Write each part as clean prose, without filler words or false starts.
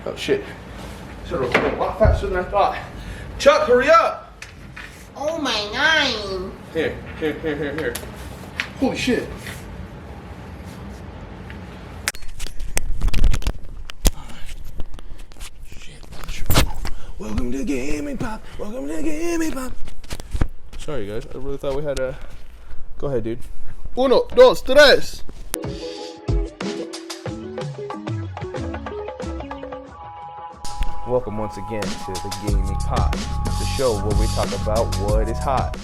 Oh shit. Should have been a lot faster than I thought. Chuck, hurry up! Oh my God. Here. Holy shit. Welcome to Gaming Pop. Sorry, guys. I really thought we had a. Go ahead, dude. Uno, dos, tres. Welcome once again to the Gaming Pop, the show where we talk about what is hot.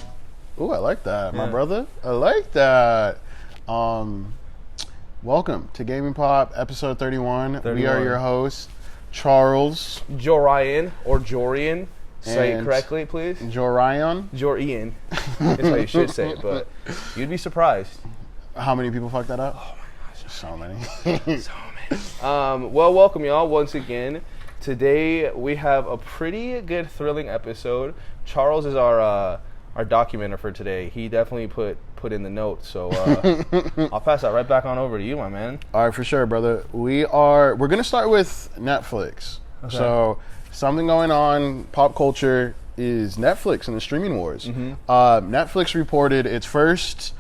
Ooh, I like that, my brother. I like that. Welcome to Gaming Pop, episode 31. We are your hosts, Charles. Jorian or Jorian. Say it correctly, please. Jorian. Jorian. That's how you should say it, but you'd be surprised. How many people fucked that up? Oh my gosh. So many. So many. Well, welcome y'all once again. Today we have a pretty good, thrilling episode. Charles is our documenter for today. He definitely put in the notes, so I'll pass that right back on over to you, my man. All right, for sure, brother. We're gonna start with Netflix. Okay. So something going on pop culture is Netflix and the streaming wars. Mm-hmm. Netflix reported its first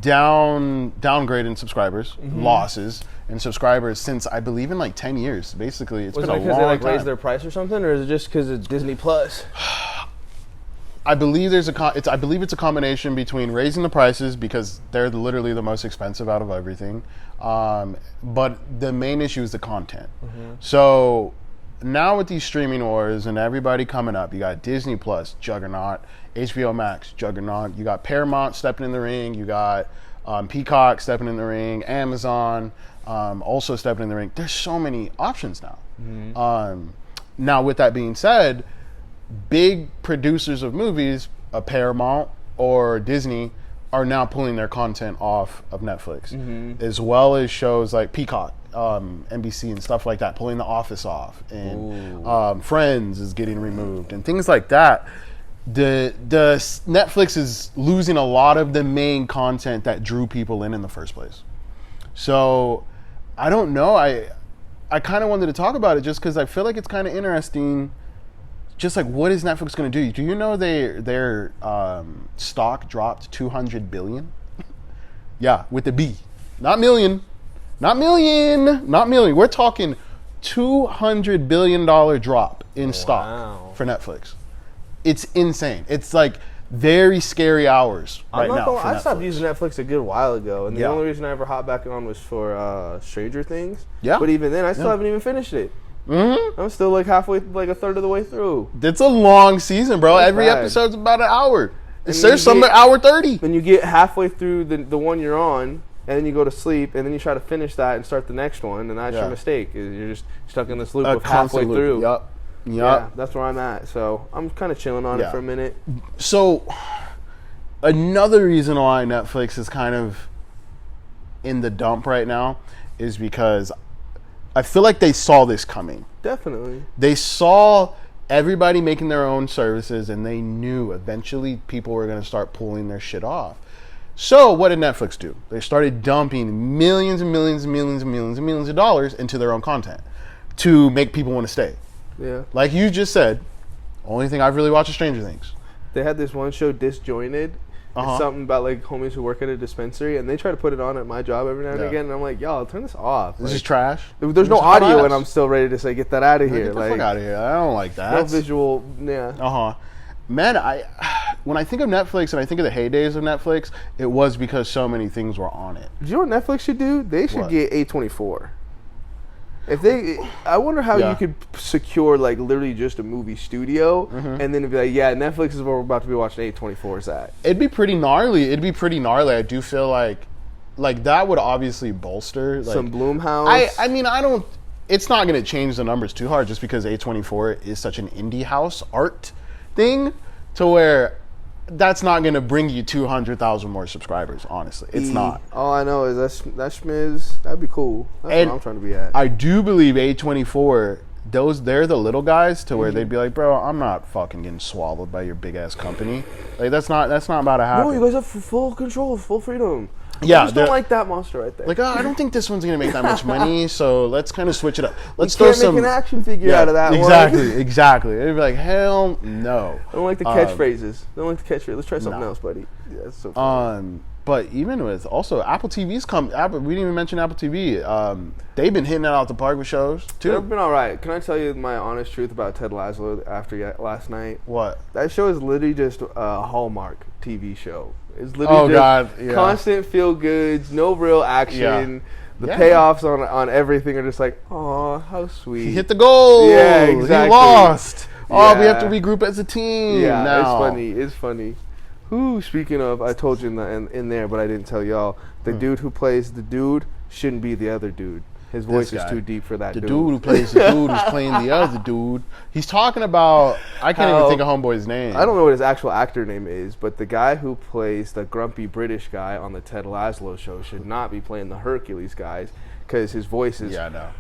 downgrade in subscribers, losses in subscribers since I believe in like 10 years. Basically, it's been a long time. Was it because they raised their price or something, or is it just because it's Disney Plus? I believe it's a combination between raising the prices because they're literally the most expensive out of everything, but the main issue is the content. So now with these streaming wars and everybody coming up, you got Disney Plus, Juggernaut, HBO Max, Juggernaut. You got Paramount stepping in the ring. You got Peacock stepping in the ring. Amazon also stepping in the ring. There's so many options now. Now, with that being said, big producers of movies, Paramount or Disney, are now pulling their content off of Netflix, as well as shows like Peacock, NBC and stuff like that, pulling The Office off, and Friends is getting removed, and things like that. The Netflix is losing a lot of the main content that drew people in the first place. So I don't know. I kind of wanted to talk about it just because I feel like it's kind of interesting. Just like, what is Netflix going to do? Do you know their stock dropped $200 billion? Yeah, with the B, not million. We're talking $200 billion drop in stock for Netflix. It's insane. It's like very scary hours right now. I stopped using Netflix a good while ago, and the only reason I ever hopped back on was for Stranger Things. Yeah. But even then, I still haven't even finished it. I'm still like halfway, like a third of the way through. It's a long season, bro. Every episode's about an hour. There's some at hour 30. When you get halfway through the one you're on, and then you go to sleep, and then you try to finish that and start the next one, and that's your mistake. You're just stuck in this loop of halfway through. Yep. Yeah, that's where I'm at. So I'm kind of chilling on it for a minute. So another reason why Netflix is kind of in the dump right now is because I feel like they saw this coming. Definitely. They saw everybody making their own services, and they knew eventually people were going to start pulling their shit off. So what did Netflix do? They started dumping millions and millions and millions and millions and millions of dollars into their own content to make people want to stay. Yeah. Like you just said, only thing I've really watched is Stranger Things. They had this one show, Disjointed. It's something about like homies who work at a dispensary, and they try to put it on at my job every now and again, and I'm like, y'all, turn this off. This is trash. There's no audio, and I'm still ready to say, get that out of here. Get the fuck out of here. I don't like that. No visual, Man, when I think of Netflix and I think of the heydays of Netflix, it was because so many things were on it. Do you know what Netflix should do? They should get A24. I wonder how you could secure like literally just a movie studio, and then it'd be like, yeah, Netflix is where we're about to be watching A24 is at. It'd be pretty gnarly. I do feel like that would obviously bolster some Blumhouse. I mean, it's not going to change the numbers too hard just because A24 is such an indie house art thing to where that's not going to bring you 200,000 more subscribers, honestly. It's not. All I know is that schmiz, that'd be cool. That's what I'm trying to be at. I do believe A24, they're the little guys to where they'd be like, bro, I'm not fucking getting swallowed by your big ass company. Like that's not about to happen. No, you guys have full control, full freedom. Yeah, I just don't like that monster right there. like, I don't think this one's gonna make that much money, so let's kind of switch it up. Let's you throw can't some make an action figure out of that exactly, one. Exactly. They'd be like, hell no. I don't like the catchphrases. I don't like the catchphrase. Let's try something else, buddy. Yeah, that's so funny. But even with also Apple TV's we didn't even mention Apple TV. They've been hitting it out the park with shows too. They've been all right. Can I tell you my honest truth about Ted Lasso after last night? What? That show is literally just a Hallmark TV show. It's literally just constant feel goods, no real action. Yeah. The payoffs on everything are just like, oh, how sweet. He hit the goal. Yeah, exactly. He lost. Yeah. Oh, we have to regroup as a team. Yeah, now. it's funny. It's funny. Who? Speaking of, I told you in there, but I didn't tell y'all. The dude who plays the dude shouldn't be the other dude. His voice is too deep for that dude. The dude who plays the dude who's playing the other dude. He's talking about, I can't even think of homeboy's name. I don't know what his actual actor name is, but the guy who plays the grumpy British guy on the Ted Lasso show should not be playing the Hercules guys because his voice is... Yeah, I know.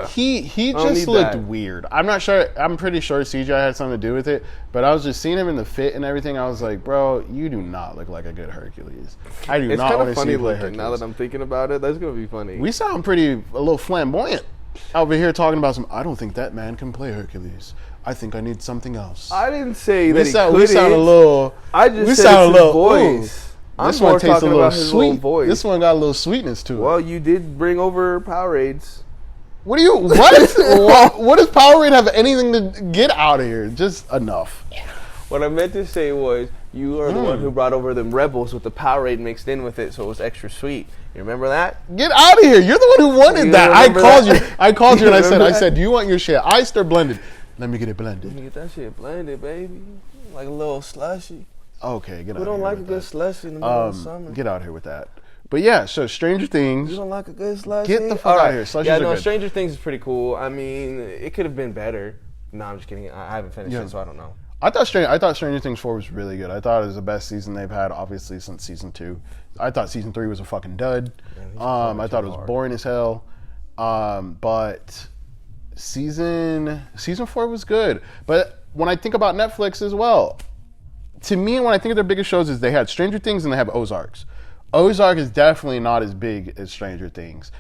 He just looked weird. I'm not sure. I'm pretty sure CGI had something to do with it. But I was just seeing him in the fit and everything. I was like, bro, you do not look like a good Hercules. I do not want to see you play Hercules. Now that I'm thinking about it, that's gonna be funny. We sound a little flamboyant over here talking about some. I don't think that man can play Hercules. I think I need something else. I didn't say that he couldn't. We sound a little. I just said it's his voice. This one tastes a little sweet. This one got a little sweetness to it. Well, you did bring over Powerades. What? What does Powerade have anything to get out of here? Just enough. What I meant to say was, you are the one who brought over them Rebels with the Powerade mixed in with it, so it was extra sweet. You remember that? Get out of here! You're the one who wanted that. I called you and I said, "Do you want your shit iced or blended?" Let me get it blended. Let me get that shit blended, baby. Like a little slushy. Okay, get out of here. We don't like a good slushy in the middle of summer. Get out of here with that. But yeah, so Stranger Things. You don't like a good slushy? Get the fuck out of here. Slushies are good. Stranger Things is pretty cool. I mean, it could have been better. No, I'm just kidding. I haven't finished it, so I don't know. I thought Stranger Things 4 was really good. I thought it was the best season they've had, obviously, since season 2. I thought season 3 was a fucking dud. I thought it was boring as hell. But season 4 was good. But when I think about Netflix as well, to me, when I think of their biggest shows, is they had Stranger Things and they have Ozarks. Ozark is definitely not as big as Stranger Things.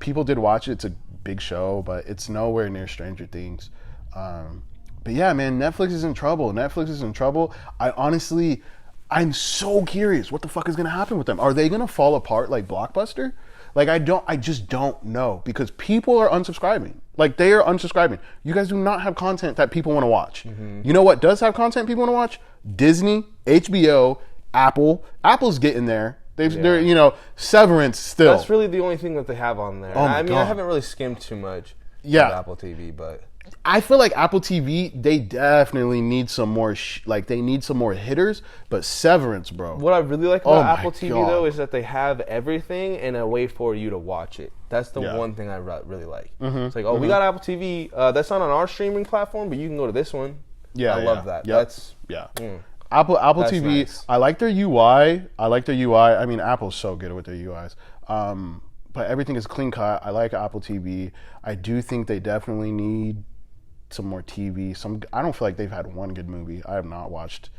People did watch it. It's a big show, but it's nowhere near Stranger Things. But yeah, man, Netflix is in trouble. I'm so curious what the fuck is going to happen with them. Are they going to fall apart like Blockbuster? Like, I just don't know, because people are unsubscribing. Like, they are unsubscribing. You guys do not have content that people want to watch. Mm-hmm. You know what does have content people want to watch? Disney, HBO, Apple. Apple's getting there. They're, Severance still. That's really the only thing that they have on there. I haven't really skimmed too much of Apple TV, but I feel like Apple TV, they definitely need some more, they need some more hitters, but Severance, bro. What I really like about Apple TV, though, is that they have everything and a way for you to watch it. That's the one thing I really like. Mm-hmm. It's like, we got Apple TV. That's not on our streaming platform, but you can go to this one. Yeah, I love that. Yep. Apple TV, nice. I like their UI. I mean, Apple's so good with their UIs. But everything is clean cut. I like Apple TV. I do think they definitely need some more TV. I don't feel like they've had one good movie. I have not liked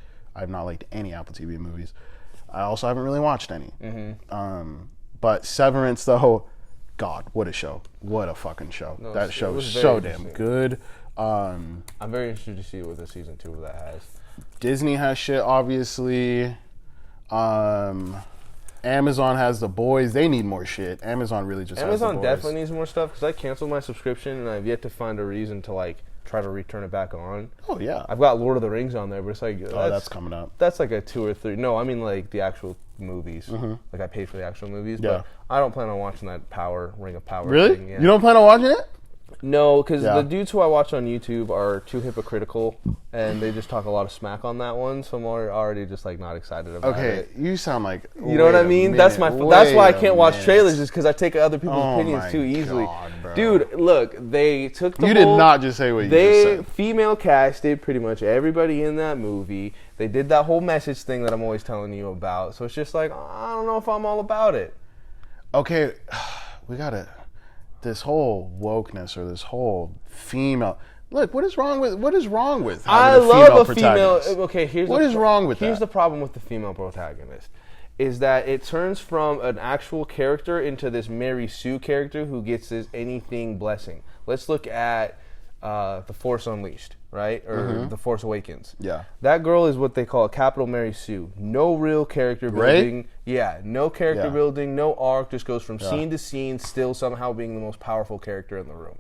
any Apple TV movies. I also haven't really watched any. Mm-hmm. But Severance, though, God, what a show. What a fucking show. No, that show is so damn good. I'm very interested to see what the season 2 of that has. Disney has shit, obviously. Amazon has The Boys. They need more shit. Amazon really just has The Boys. Amazon definitely needs more stuff, because I canceled my subscription and I've yet to find a reason to try to return it back on. Oh yeah, I've got Lord of the Rings on there, but it's like that's coming up. That's like a 2 or 3. No, I mean like the actual movies. Mm-hmm. Like I paid for the actual movies, but I don't plan on watching that Ring of Power. Really? Thing, yeah. You don't plan on watching it? No, because the dudes who I watch on YouTube are too hypocritical, and they just talk a lot of smack on that one. So I'm already just not excited about it. Okay, you sound like you know what I mean. That's why I can't watch trailers, is because I take other people's opinions too easily. God, dude, look, they took the. You did not just say what you just said. They female casted pretty much everybody in that movie. They did that whole message thing that I'm always telling you about. So it's just I don't know if I'm all about it. Okay, we gotta. This whole wokeness or this whole female, Look, what is wrong with I having love a female female. Okay, What is wrong with Here's that? the problem with the female protagonist, is that it turns from an actual character into this Mary Sue character who gets this anything blessing. Let's look at The Force Unleashed, right? Or The Force Awakens. Yeah. That girl is what they call a capital Mary Sue. No real character building. Right? Yeah, no character Yeah. building, no arc, just goes from scene to scene, still somehow being the most powerful character in the room.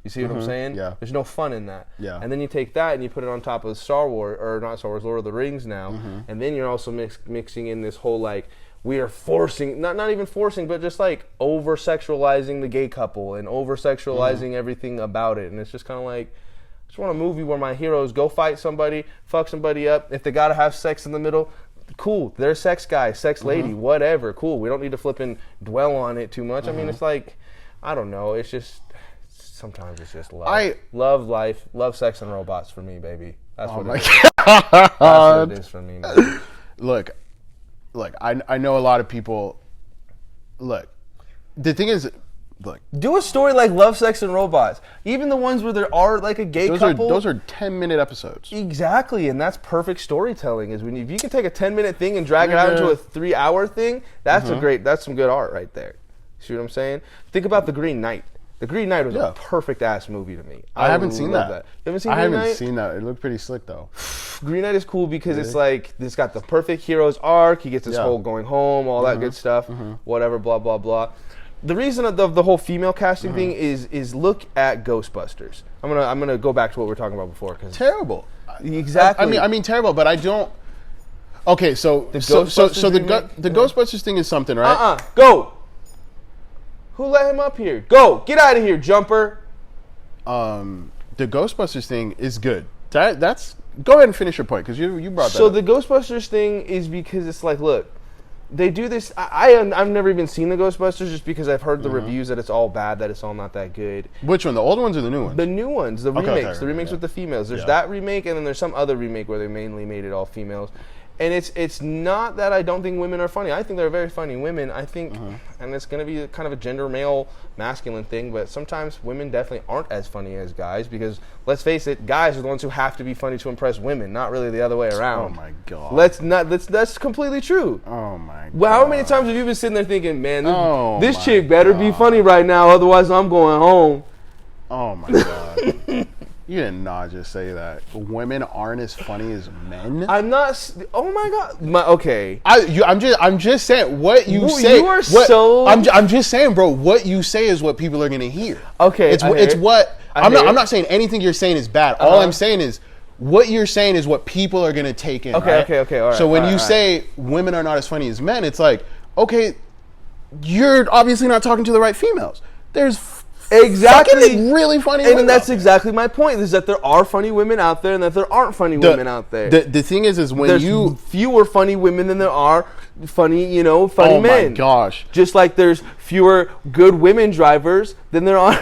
You see what I'm saying? Yeah. There's no fun in that. Yeah. And then you take that and you put it on top of Star Wars, or not Star Wars, Lord of the Rings now, and then you're also mixing in this whole like, we are forcing, not even forcing, but just like over-sexualizing the gay couple and over-sexualizing everything about it. And it's just kind of like, I just want a movie where my heroes go fight somebody, fuck somebody up. If they gotta have sex in the middle, cool. They're sex guy, sex lady, whatever. Cool. We don't need to flip and dwell on it too much. I mean, it's like, I don't know. It's just, sometimes it's just love. Love life, love sex and robots for me, baby. That's what it is. That's what it is for me, man. Look, I know a lot of people. Look, the thing is, look, Do a story like Love, Sex, and Robots. Even the ones where there are like a gay couple. those are 10-minute episodes. Exactly, and that's perfect storytelling. Is when if you can take a 10-minute thing and drag it out into a 3-hour thing, that's that's some good art right there. See what I'm saying? Think about The Green Knight. The Green Knight was a perfect ass movie to me. I haven't seen that. You haven't seen I Green Knight? haven't seen that. It looked pretty slick though. Green Knight is cool because it's like it's got the perfect hero's arc. He gets his whole going home, all that good stuff, whatever, blah blah blah. The reason of the whole female casting thing is look at Ghostbusters. I'm gonna go back to what we were talking about before because Terrible. exactly. I mean terrible, but I don't. Okay, so the Ghostbusters thing is something, right? Go. Who let him up here? Go. Get out of here, jumper. The Ghostbusters thing is good. That's go ahead and finish your point because you brought that So up. the Ghostbusters thing is because it's like, look, they do this. I've never even seen the Ghostbusters just because I've heard the reviews that it's all bad, that it's all not that good. Which one? The old ones or the new ones? The new ones, the remakes, the remakes yeah. with the females. There's that remake, and then there's some other remake where they mainly made it all females. And it's not that I don't think women are funny. I think they're very funny women. I think, and it's going to be kind of a gender male masculine thing, but sometimes women definitely aren't as funny as guys because, let's face it, guys are the ones who have to be funny to impress women, not really the other way around. Oh my god. That's completely true. Oh my god. Well, how many times have you been sitting there thinking, man, this my chick better be funny right now, otherwise I'm going home. Oh my god. You did not just say that. Women aren't as funny as men. I'm not. Oh my god. Okay. I'm just saying what you say. You are so. I'm just saying, bro. What you say is what people are gonna hear. Okay. It's what I'm not saying anything you're saying is bad. All I'm saying is what you're saying is what people are gonna take in. Okay. Right? Okay. All right. So when you say women are not as funny as men, it's like, okay, you're obviously not talking to the right females. There's fucking really funny women. And that's exactly my point, is that there are funny women out there and that there aren't funny women out there. The thing is when there's fewer funny women than there are funny men. Oh my gosh. Just like there's fewer good women drivers than there are.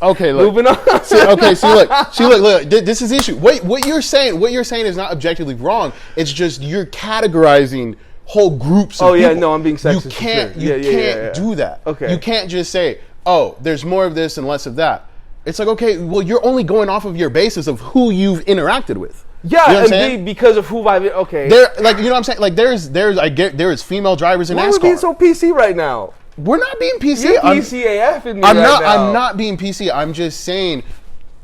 Okay, look. Moving on. See, look. This is the issue. What you're saying is not objectively wrong. It's just you're categorizing whole groups of people. No, I'm being sexist. You can't do that. Okay. You can't just say, oh, there's more of this and less of that. It's like, okay, well, you're only going off of your basis of who you've interacted with. Yeah, you know what I'm saying? Because of who I've okay. There, like, you know what I'm saying? Like, there is female drivers in NASCAR. Why are we being so PC right now? We're not being PC. You're PCAF in me I'm right not. now. I'm not being PC. I'm just saying,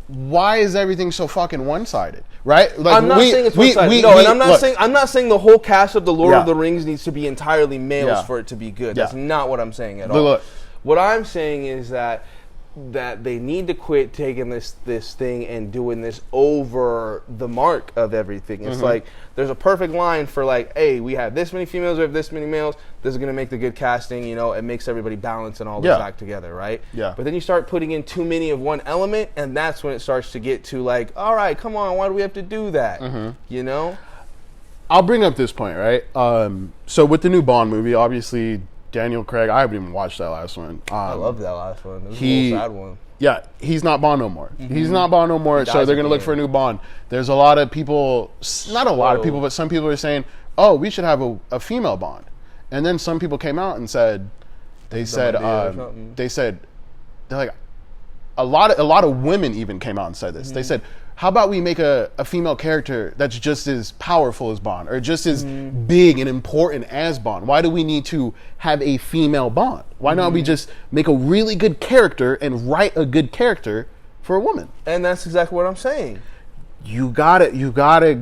why is everything so fucking one-sided? Right? Like, I'm not saying it's one-sided. I'm not saying the whole cast of the Lord of the Rings needs to be entirely males for it to be good. That's not what I'm saying at all. Look. What I'm saying is that they need to quit taking this thing and doing this over the mark of everything. It's like there's a perfect line for like, hey, we have this many females, we have this many males. This is gonna make the good casting. It makes everybody balance and all this back together, right? Yeah. But then you start putting in too many of one element, and that's when it starts to get to like, all right, come on, why do we have to do that? I'll bring up this point, right? So with the new Bond movie, obviously Daniel Craig, I haven't even watched that last one. I love that last one. It was a little sad one. Yeah, he's not Bond no more. He's not Bond no more, so they're going to look for a new Bond. There's a lot of people, not a lot of people, but some people are saying, oh, we should have a female Bond. And then some people came out and said, they're like, a lot of women even came out and said this. They said, how about we make a female character that's just as powerful as Bond, or just as big and important as Bond? Why do we need to have a female Bond? Why not we just make a really good character and write a good character for a woman? And that's exactly what I'm saying. You gotta go about it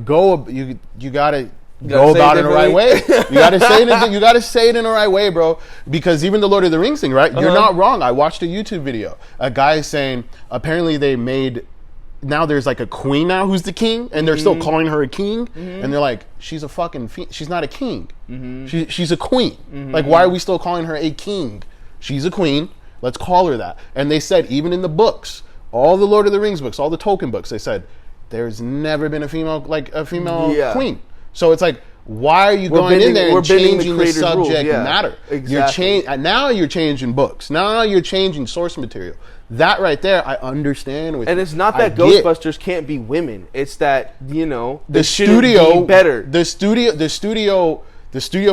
in the right way. You gotta say it in the right way, bro. Because even the Lord of the Rings thing, right? You're not wrong. I watched a YouTube video. A guy saying apparently they made, now there's like a queen now who's the king, and they're still calling her a king, and they're like, she's a fucking she's not a king. She's a queen. Like, why are we still calling her a king? She's a queen. Let's call her that. And they said even in the books, all the Lord of the Rings books, all the Tolkien books, they said there's never been a female queen. So it's like, why are you going in there and changing the subject matter? Exactly. Now you're changing books. Now you're changing source material. That right there, I understand. And it's not that Ghostbusters can't be women. It's that, the studio be better. The studio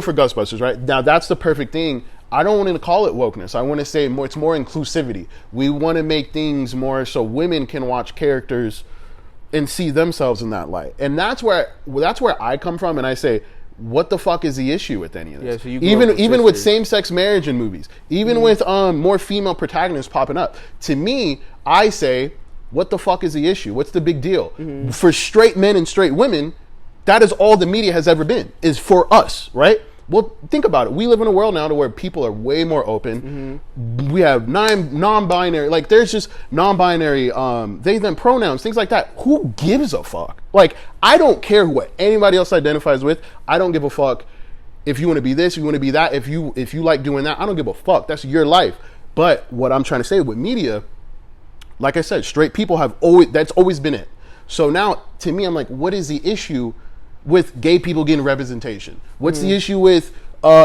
for Ghostbusters, right? Now that's the perfect thing. I don't want to call it wokeness. I want to say it's more inclusivity. We want to make things more so women can watch characters and see themselves in that light. And that's where I come from, and I say, what the fuck is the issue with any of this? Yeah, so even with same-sex marriage in movies, even with more female protagonists popping up. To me, I say, what the fuck is the issue? What's the big deal? For straight men and straight women, that is all the media has ever been, is for us, right? Well, think about it. We live in a world now to where people are way more open. We have non-binary, like there's just non-binary, they, them pronouns, things like that. Who gives a fuck? Like, I don't care what anybody else identifies with. I don't give a fuck if you want to be this, you want to be that. If you like doing that, I don't give a fuck. That's your life. But what I'm trying to say with media, like I said, straight people that's always been it. So now, to me, I'm like, what is the issue with gay people getting representation? What's the issue with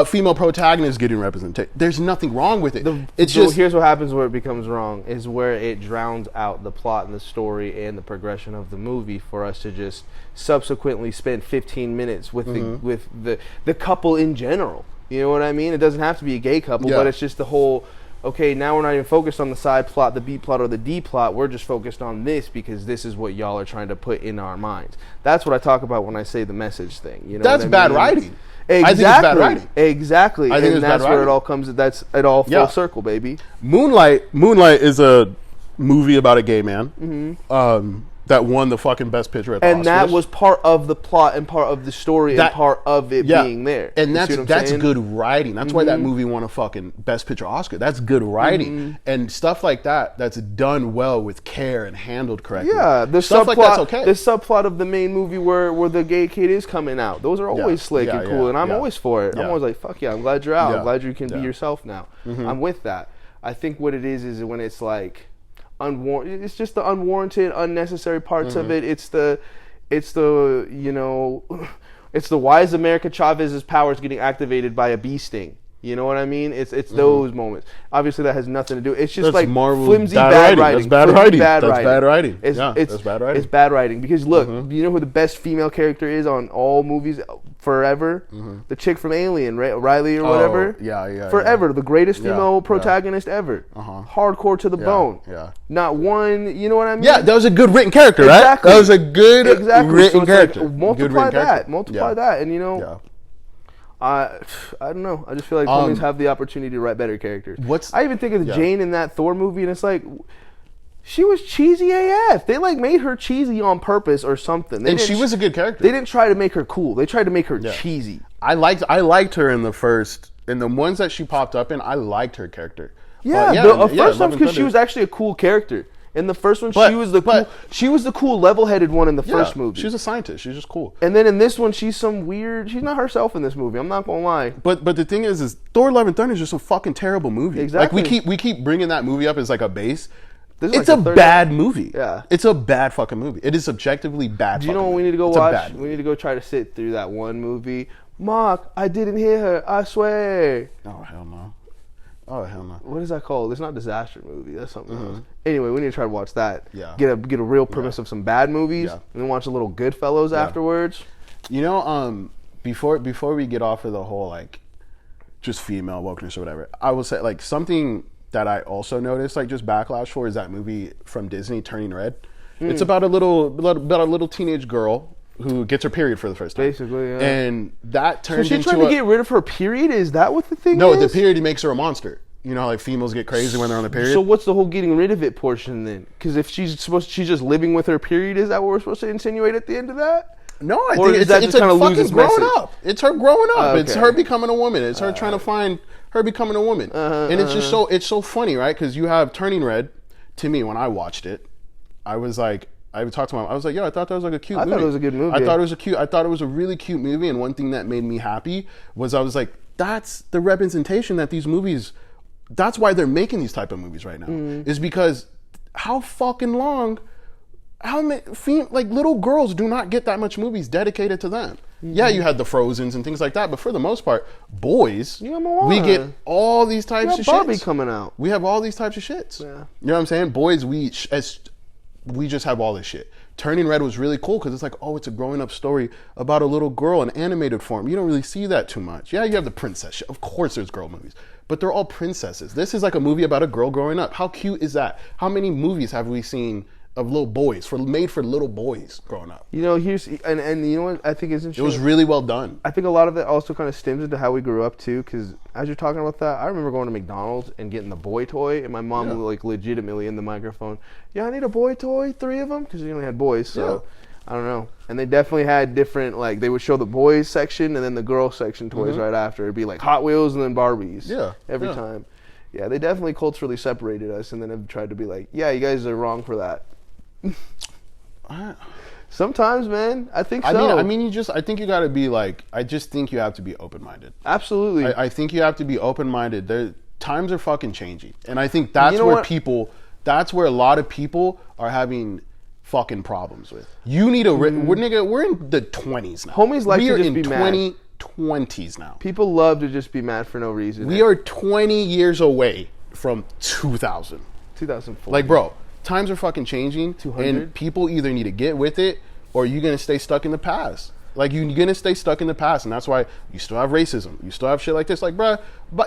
female protagonists getting representation? There's nothing wrong with it. Here's what happens where it becomes wrong, is where it drowns out the plot and the story and the progression of the movie for us to just subsequently spend 15 minutes with the couple in general. You know what I mean? It doesn't have to be a gay couple, but it's just the whole, okay, now we're not even focused on the side plot, the B plot, or the D plot. We're just focused on this because this is what y'all are trying to put in our minds. That's what I talk about when I say the message thing. You know, that's bad writing. Exactly. I think it's bad writing. Exactly. I think and that's where it all comes. That's it all full circle, baby. Moonlight is a movie about a gay man. That won the fucking best picture at the Oscars. And that was part of the plot and part of the story and part of it being there. And that's good writing. That's why that movie won a fucking best picture Oscar. That's good writing. And stuff like that's done well with care and handled correctly. Yeah, the stuff subplot, like that's okay. The subplot of the main movie where the gay kid is coming out. Those are always slick and cool, and I'm always for it. I'm always like, fuck yeah, I'm glad you're out. I'm glad you can be yourself now. I'm with that. I think what it is when it's like, it's just the unwarranted, unnecessary parts of it. It's the why is America Chavez's powers getting activated by a bee sting? You know what I mean? It's those moments. Obviously, that has nothing to do. It's just that's like Marvel's flimsy bad writing. That's bad writing. That's bad writing. It's bad writing. It's bad writing because look, you know who the best female character is on all movies forever? The chick from Alien, Riley or whatever. Forever, the greatest female protagonist ever. Hardcore to the bone. Not one. You know what I mean? Yeah, that was a good written character, right? Exactly. That was a good written character. Like, multiply that, and you know. I don't know. I just feel like women have the opportunity to write better characters. I even think of Jane in that Thor movie, and it's like, she was cheesy AF. They like made her cheesy on purpose or something. And she was a good character. They didn't try to make her cool. They tried to make her cheesy. I liked her in the ones that she popped up in. I liked her character. The first one because she was actually a cool character. In the first one, she was the cool, level-headed one in the first movie. She was a scientist. She's just cool. And then in this one, she's not herself in this movie. I'm not gonna lie. But the thing is Thor: Love and Thunder is just a fucking terrible movie. Exactly. Like we keep bringing that movie up as like a base. It's like a bad movie. Yeah. It's a bad fucking movie. It is objectively bad. Do you know what we need to go watch? We need to go try to sit through that one movie. Mark, I didn't hear her. I swear. Oh hell no. Oh hell no! What is that called? It's not a disaster movie. That's something else. Anyway, we need to try to watch that. Yeah. Get a real premise of some bad movies, and then watch a little Goodfellas afterwards. You know, before we get off of the whole like just female wokeness or whatever, I will say like something that I also noticed like just backlash for is that movie from Disney, Turning Red. It's about a little teenage girl who gets her period for the first time. Basically, yeah. And that So turns she's into trying to get rid of her period? Is that what the thing No, is? the period makes her a monster. You know how like females get crazy when they're on the period? So what's the whole getting rid of it portion then? Because if she's just living with her period, is that what we're supposed to insinuate at the end of that? No, I Or think is it's, that it's just a kinda lose fucking its growing message? up. It's her growing up. Okay. It's her becoming a woman. It's her trying to find her becoming a woman. And it's just so funny, right? Because you have Turning Red. To me, when I watched it, I was like, I talked to my mom. I was like, yo, I thought that was like a cute movie. I thought it was a good movie. I thought it was a really cute movie. And one thing that made me happy was I was like, that's the representation that these movies. That's why they're making these type of movies right now. Is because how fucking long. How many like little girls do not get that much movies dedicated to them? Yeah, you had the Frozens and things like that, but for the most part, boys, You got Moana. we get all these types You of got Barbie shits. coming out. We have all these types of shits. Yeah. You know what I'm saying? Boys, we just have all this shit. Turning Red was really cool because it's like, oh, it's a growing up story about a little girl in animated form. You don't really see that too much. Yeah, you have the princess shit. Of course there's girl movies, but they're all princesses. This is like a movie about a girl growing up. How cute is that? How many movies have we seen of little boys made for little boys growing up? You know, and you know what I think is interesting? It was really well done. I think a lot of that also kind of stems into how we grew up too, because as you're talking about that, I remember going to McDonald's and getting the boy toy, and my mom would like legitimately in the microphone, yeah, I need a boy toy, 3 of them, because we only had boys, so I don't know. And they definitely had different, like they would show the boys section and then the girl section toys right after. It'd be like Hot Wheels and then Barbies. Yeah, every time. Yeah, they definitely culturally separated us, and then have tried to be like, yeah, you guys are wrong for that. Sometimes, man, I think so. I mean, I think you got to be like, I just think you have to be open-minded. Absolutely. I think you have to be open-minded. Times are fucking changing, and I think that's where a lot of people are having fucking problems with. You need we're in the 20s now. Homies like we to are just in be mad. 2020s now. People love to just be mad for no reason. We are 20 years away from 2000. 2004. Like, bro, times are fucking changing, 200? and people either need to get with it or you're gonna stay stuck in the past. Like, you're gonna stay stuck in the past, and that's why you still have racism. You still have shit like this. Like, bro,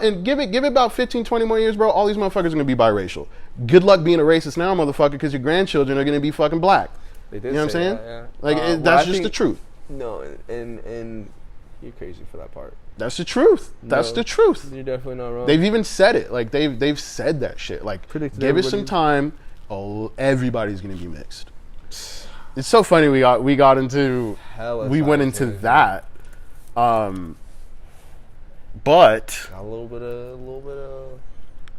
and give it about 15, 20 more years, bro, all these motherfuckers are gonna be biracial. Good luck being a racist now, motherfucker, because your grandchildren are gonna be fucking black. They did you know what I'm saying? that, yeah. Like, that's just the truth. No, and you're crazy for that part. That's the truth. That's the truth. You're definitely not wrong. They've even said it. Like, they've said that shit. Like, give it some time. Oh, everybody's gonna be mixed. It's so funny we got into went into that, but got a little bit of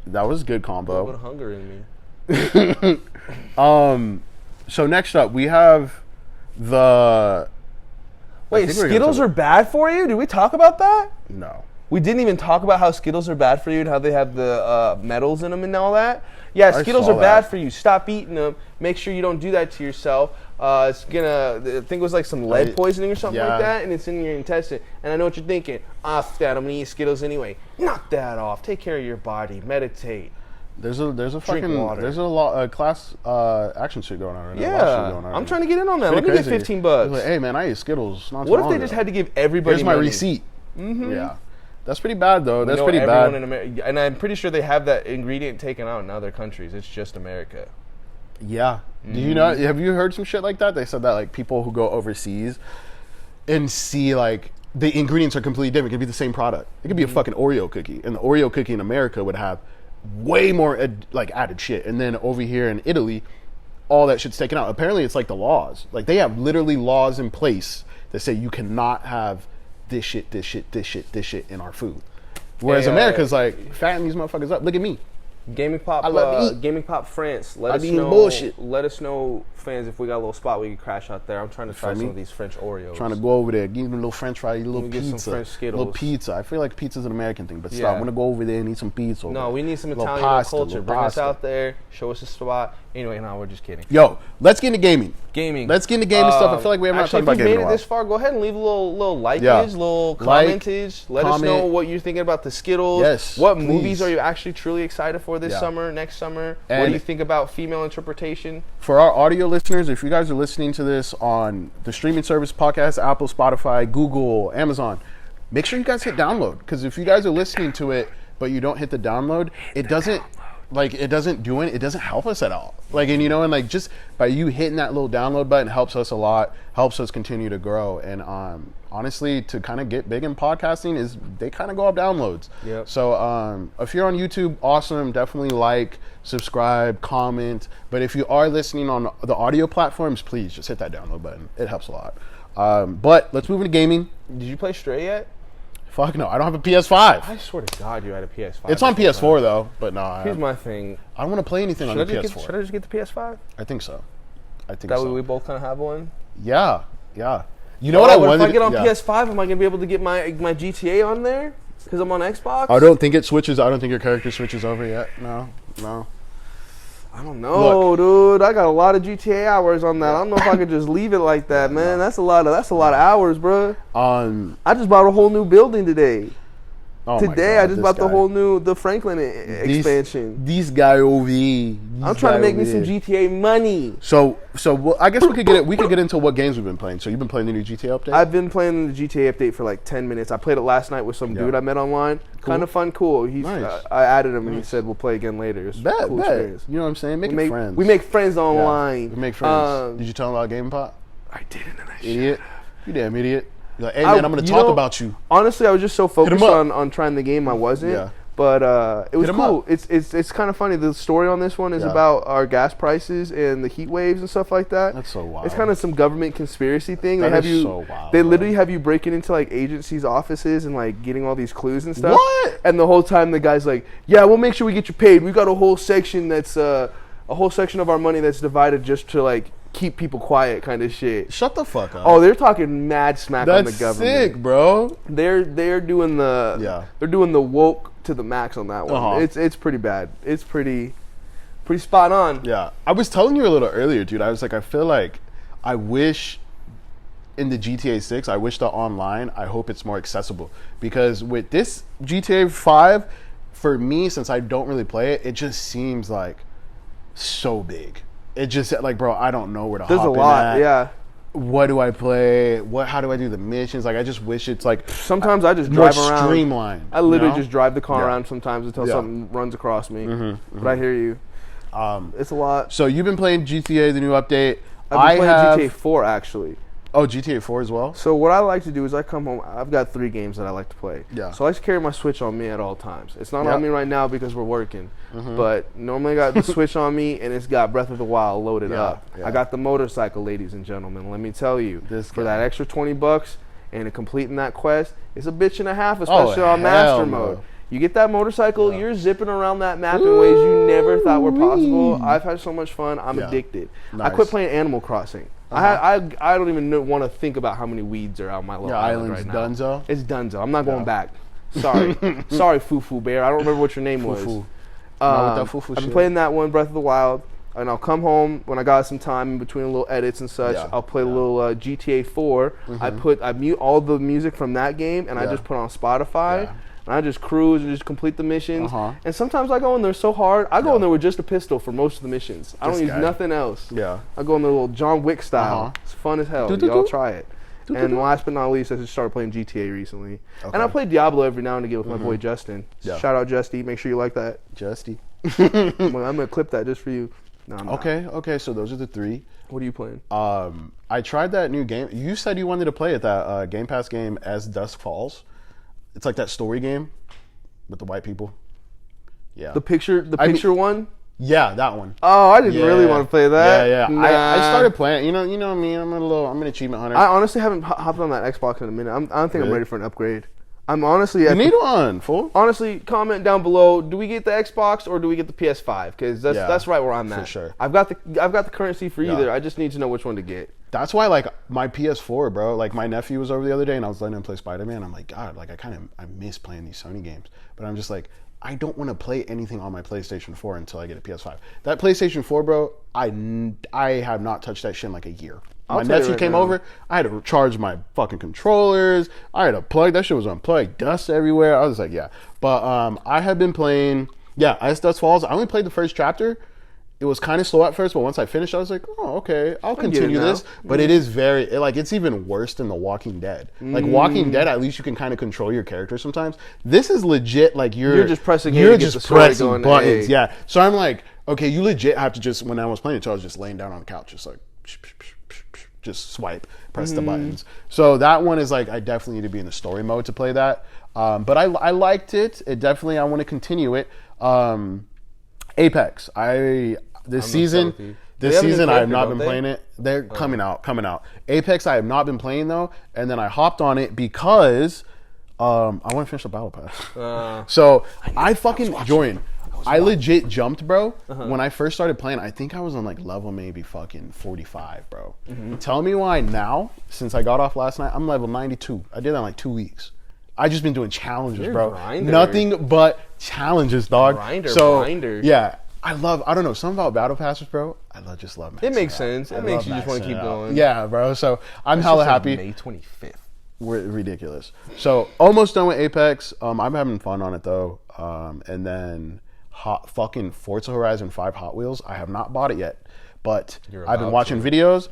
that was a good combo. A little bit of hunger in me. So next up we have the. Wait, Skittles are bad for you? Did we talk about that? No. We didn't even talk about how Skittles are bad for you and how they have the metals in them and all that. Yeah, Skittles are bad for you. Stop eating them. Make sure you don't do that to yourself. It's gonna, I think it was like some lead poisoning or something like that, and it's in your intestine. And I know what you're thinking. Off that, I'm gonna eat Skittles anyway. Knock that off. Take care of your body. Meditate. There's a fucking water. There's a lot class action shit going on right now. Yeah, I'm trying to get in on that. Let me get $15. Like, hey man, I ate Skittles. What if they just had to give everybody? Here's my money? receipt. Yeah. That's pretty bad, though. That's pretty everyone bad. In America, and I'm pretty sure they have that ingredient taken out in other countries. It's just America. Yeah. Do you know? Have you heard some shit like that? They said that like people who go overseas and see like the ingredients are completely different. It could be the same product. It could be a fucking Oreo cookie, and the Oreo cookie in America would have way more added shit. And then over here in Italy, all that shit's taken out. Apparently, it's like the laws. Like they have literally laws in place that say you cannot have this shit in our food. Whereas America's like, fatten these motherfuckers up. Look at me. Gaming Pop, I love to eat. Gaming Pop France. Let I us be eating know. bullshit. Let us know, fans, if we got a little spot we can crash out there. I'm trying to try some of these French Oreos. Trying to go over there, give me a little French fry, eat a little Get pizza, some French Skittles. little pizza. I feel like pizza's an American thing, but stop. Yeah. I want to go over there and eat some pizza. No, we need some Little Italian pasta, culture. little Bring us pasta. out there. Show us a spot. Anyway, no, we're just kidding. Yo, let's get into gaming. Let's get into gaming stuff. I feel like we have not talked about gaming if you in made a it while. this far, go ahead and leave a little likeage, Yeah. little Like, commentage. Let us know comment. what you're thinking about the Skittles. Yes, what please. movies are you actually truly excited for this Yeah. summer, next summer? What And do you think about female interpretation? For our audio listeners, if you guys are listening to this on the streaming service podcast, Apple, Spotify, Google, Amazon, make sure you guys hit download. Because if you guys are listening to it, but you don't hit the download, it doesn't like it doesn't do it doesn't help us at all. Like, and and like just by you hitting that little download button helps us a lot, helps us continue to grow. And honestly, to kind of get big in podcasting is they kind of go up downloads. Yep. So if you're on YouTube, awesome, definitely like, subscribe, comment. But if you are listening on the audio platforms, please just hit that download button. It helps a lot. But let's move into gaming. Did you play Stray yet? Fuck no, I don't have a PS5. I swear to God, you had a PS5. It's on PS4 though, but no. Here's my thing. I don't want to play anything on the PS4. Should I just get the PS5? I think so. That way we both kind of have one. Yeah. You know what I wanted? If I get on PS5, am I gonna be able to get my GTA on there? Because I'm on Xbox. I don't think it switches. I don't think your character switches over yet. No. I don't know, dude. I got a lot of GTA hours on that. I don't know if I could just leave it like that, man. That's a lot of hours, bro. I just bought a whole new building today. Oh today, God, I just bought the Franklin expansion. These guy OV. I'm trying to make me some GTA money. So I guess we could get into what games we've been playing. So you've been playing the new GTA update? I've been playing the GTA update for like 10 minutes. I played it last night with some dude I met online. Cool. Kind of fun, cool. Nice. I added him and he said we'll play again later. It's a cool experience. You know what I'm saying? Making friends. We make friends online. We make friends. Did you tell him about Game Pot? I didn't, and I Idiot. You damn idiot. You're like, hey man, I'm going to talk about you. Honestly, I was just so focused on trying the game, I wasn't. Yeah. But it was cool. It's kind of funny. The story on this one is about our gas prices and the heat waves and stuff like that. That's so wild. It's kind of some government conspiracy thing. That is so wild. They literally have you breaking into like agencies' offices and like getting all these clues and stuff. What? And the whole time the guy's like, "Yeah, we'll make sure we get you paid. We got a whole section that's a whole section of our money that's divided just to like keep people quiet," kind of shit. Shut the fuck up. Oh, they're talking mad smack on the government. That's sick, bro. They're doing the woke to the max on that one. It's pretty bad. It's pretty spot on. Yeah. I was telling you a little earlier, dude. I was like, I feel like I wish in the GTA 6, I wish the online, I hope it's more accessible. Because with this GTA 5, for me, since I don't really play it, it just seems like so big. It just like, bro, I don't know where to hop in. There's a lot, yeah. What do I play? How do I do the missions? Like, I just wish it's like sometimes I just drive around. More streamlined. I literally just drive the car around sometimes until something runs across me. But I hear you. It's a lot. So you've been playing GTA, the new update. I've been playing GTA 4 actually. Oh, GTA 4 as well? So what I like to do is I come home. I've got 3 games that I like to play. Yeah. So I like to carry my Switch on me at all times. It's not on me right now because we're working. But normally I got the Switch on me and it's got Breath of the Wild loaded up. Yeah. I got the motorcycle, ladies and gentlemen. Let me tell you, for that extra $20 and completing that quest, it's a bitch and a half, especially on Master Mode. You get that motorcycle, you're zipping around that map in ways you never thought were possible. I've had so much fun. I'm addicted. Nice. I quit playing Animal Crossing. I don't even want to think about how many weeds are on my little island right now. Dunzo? It's Dunzo. I'm not going back. Sorry. Sorry, Fufu Bear. I don't remember what your name was. I've been playing that one, Breath of the Wild, and I'll come home when I got some time in between little edits and such. I'll play a little GTA 4. I mute all the music from that game, and I just put on Spotify. And I just cruise and just complete the missions. And sometimes I go in there so hard. I go in there with just a pistol for most of the missions. I don't use nothing else. Yeah. I go in there a little John Wick style. It's fun as hell. Y'all try it. And last but not least, I just started playing GTA recently. And I play Diablo every now and again with my boy Justin. Shout out Justy. Make sure you like that. Justy. I'm going to clip that just for you. No, I'm not. Okay. So those are the 3. What are you playing? I tried that new game. You said you wanted to play it, that Game Pass game as Dusk Falls. It's like that story game with the white people. Yeah. The picture one? Yeah, that one. Oh, I didn't really want to play that. Yeah. Nah. I started playing. You know me. I'm an achievement hunter. I honestly haven't hopped on that Xbox in a minute. I don't think I'm ready for an upgrade. I'm honestly. You need one, fool. Honestly, comment down below. Do we get the Xbox or do we get the PS5? Because that's right where I'm at. For sure. I've got the currency for either. I just need to know which one to get. That's why, like, my PS4, bro. Like, my nephew was over the other day, and I was letting him play Spider-Man. I'm like, God, like, I miss playing these Sony games. But I'm just like, I don't want to play anything on my PlayStation 4 until I get a PS5. That PlayStation 4, bro, I have not touched that shit in like a year. My nephew came over. I had to charge my fucking controllers. I had to plug. That shit was unplugged. Dust everywhere. I was like, yeah. But I have been playing, as Dusk Falls. I only played the first chapter. it was kind of slow at first, but once I finished, I was like, oh, okay, I'll get it continue now. this. But it is it's even worse than The Walking Dead. Like Walking Dead, at least you can kind of control your character sometimes. This is legit, like You're just pressing A you're to get just the story pressing going, buttons. hey. Yeah. So I'm like, okay, you legit have to just, when I was playing it, I was just laying down on the couch, just like, just swipe, press the buttons. So that one is like, I definitely need to be in the story mode to play that. But I liked it. I want to continue it. Apex. This season I have not been playing it. They're coming out. Apex I have not been playing though, and then I hopped on it because I want to finish the battle pass. So I fucking joined. I legit jumped, bro. When I first started playing, I think I was on like level maybe fucking 45, bro. Tell me why now, since I got off last night, I'm level 92. I did that in like 2 weeks. I just been doing challenges, You're bro. a grinder. Nothing but challenges, dog. Grinder. Yeah. I don't know, something about battle passes, bro. Just love maxing It makes out. sense. It I makes love you just want to maxing keep out. going. Yeah, bro. So I'm hella happy. May 25th. We're ridiculous. So almost done with Apex. I'm having fun on it though. And then fucking Forza Horizon 5 Hot Wheels. I have not bought it yet, but I've been watching videos.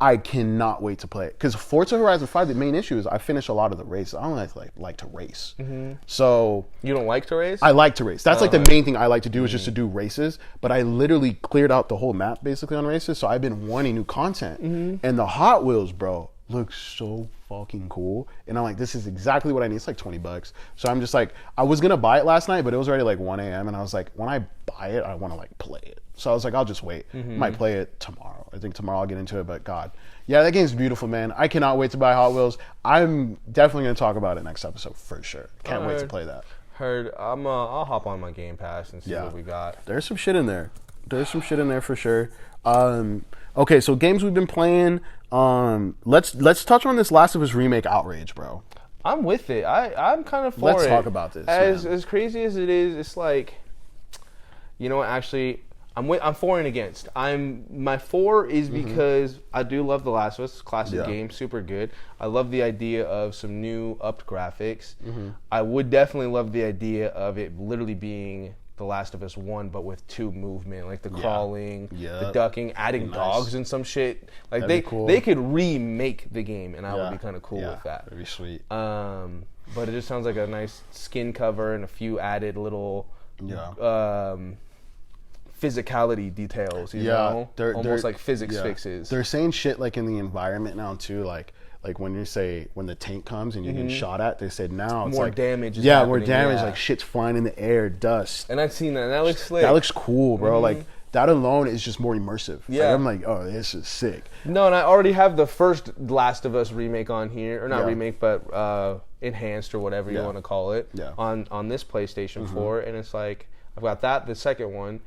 I cannot wait to play it because Forza Horizon 5. The main issue is I finish a lot of the races. I don't like to race. So You don't like to race? I like to race. That's like the main thing I like to do is just to do races. But I literally cleared out the whole map basically on races. So I've been wanting new content. And the Hot Wheels, bro, looks so fucking cool. And I'm like, this is exactly what I need. It's like $20. So I'm just like, I was gonna buy it last night, but it was already like 1 a.m. And I was like, when I buy it, I want to like play it. So I was like, I'll just wait. Might play it tomorrow. I think tomorrow I'll get into it. But God, yeah, that game's beautiful, man. I cannot wait to buy Hot Wheels. I'm definitely gonna talk about it next episode for sure. Can't wait to play that. I'll hop on my Game Pass and see what we got. There's some shit in there. For sure. Okay, so games we've been playing. Let's touch on this Last of Us remake Outrage, bro. I'm with it. I'm kind of for Let's it. talk about this. As crazy as it is, it's like, you know what? Actually, I'm for and against. My for is because I do love The Last of Us, classic game, super good. I love the idea of some new upped graphics. I would definitely love the idea of it literally being The Last of Us 1, but with 2 movement, like the crawling, the ducking, adding dogs and some shit. Like they could remake the game, and I would be kind of cool with that. That'd be sweet. But it just sounds like a nice skin cover and a few added little physicality details, you know? Almost like physics fixes. They're saying shit like in the environment now too, like when the tank comes and you're getting shot at, they said now it's more like damage is more damage, like shit's flying in the air, dust. And I've seen that, and that looks slick. That looks cool, bro. Like that alone is just more immersive. Yeah. Like, I'm like, oh, this is sick. No, and I already have the first Last of Us remake on here, or not remake, but enhanced or whatever you want to call it, on this PlayStation 4, and it's like I've got that, the second one.